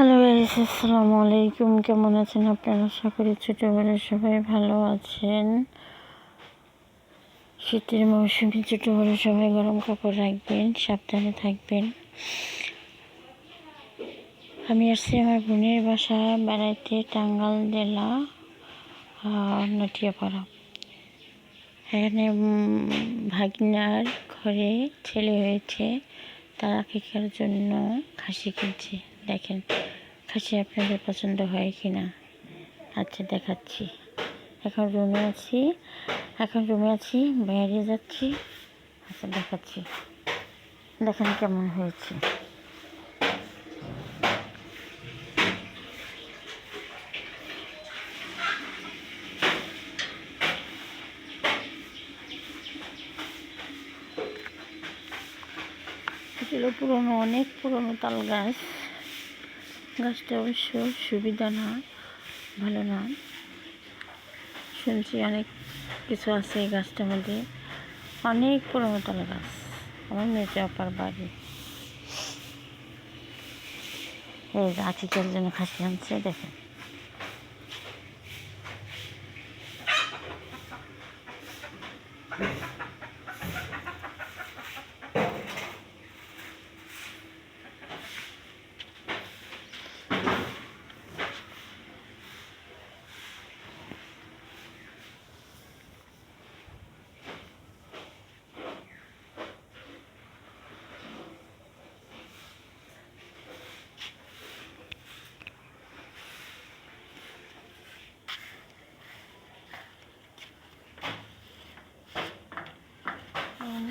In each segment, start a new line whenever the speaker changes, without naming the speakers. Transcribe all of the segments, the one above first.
Hello guys, আসসালামু আলাইকুম। কেমন আছেন আপনারা? আশা করি ছোটো বড় সবাই ভালো আছেন। শীতের মৌসুমে ছোটো বড় সবাই গরম কাপড় রাখবেন, সাবধানে থাকবেন। আমি আসছি আমার বোনের বাসা বেড়াইতে, টাঙ্গাইল জেলা নটিয়াপাড়া। এখানে ভাগনার ঘরে ছেলে হয়েছে, তার আকিকার জন্য খাসি কিনছে। দেখেন খাসি আপনাদের পছন্দ হয় কি না। আচ্ছা দেখাচ্ছি। এখন রুমে আছি, বাইরে যাচ্ছি। আচ্ছা দেখাচ্ছি, দেখেন কেমন হয়েছে। এগুলো পুরনো, অনেক পুরনো তাল গাছ। গাছটা অবশ্য সুবিধা না, ভালো না। শুনছি অনেক কিছু আছে এই গাছটার মধ্যে। অনেক পুরনো তাল গাছ। আমার মেজো আপার বাড়ি। এই আকিকার জন্য খাসি আনছে, দেখেন।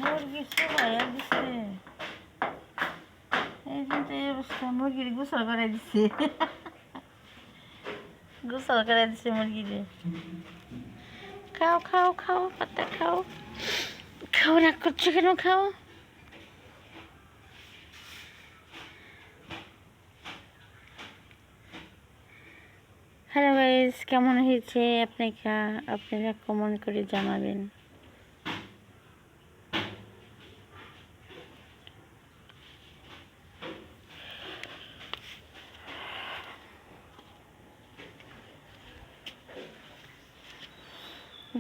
মুরগি সবাই দিছে, এই কিন্তু এই অবস্থা। মুরগির গোসল করে দিছে, গোসল করে দিছে মুরগিরে। খাও খাও খাও, পাতা খাও খাও, রাগ করছো কেন? খাও। হ্যালো গাইস, কেমন হয়েছে আপনারা কমেন্ট করে জানাবেন।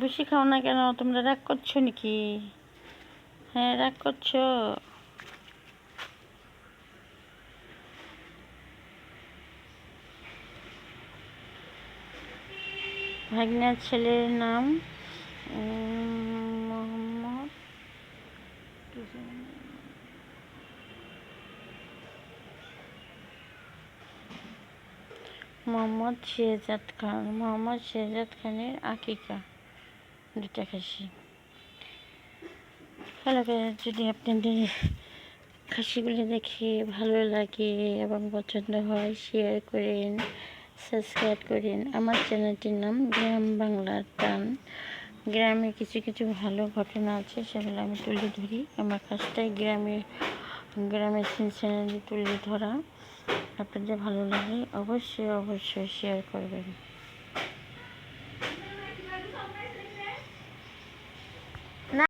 বেশি খাও না কেন? তোমরা রাগ করছো নাকি? হ্যাঁ, রাগ করছো? ভাগনার ছেলের নাম মোহাম্মদ মোহাম্মদ শেহজাদ খানের আকিকা, দুটা খাসি। হ্যালো গাইস, যদি আপনাদের খাসিগুলো দেখে ভালো লাগে এবং পছন্দ হয়, শেয়ার করেন, সাবস্ক্রাইব করেন। আমার চ্যানেলটির নাম গ্রাম বাংলার টান। গ্রামে কিছু কিছু ভালো ঘটনা আছে, সেগুলো আমি তুলে ধরি। আমার কাজটাই গ্রামের চ্যানেলে তুলে ধরা। আপনাদের ভালো লাগে অবশ্যই শেয়ার করবেন।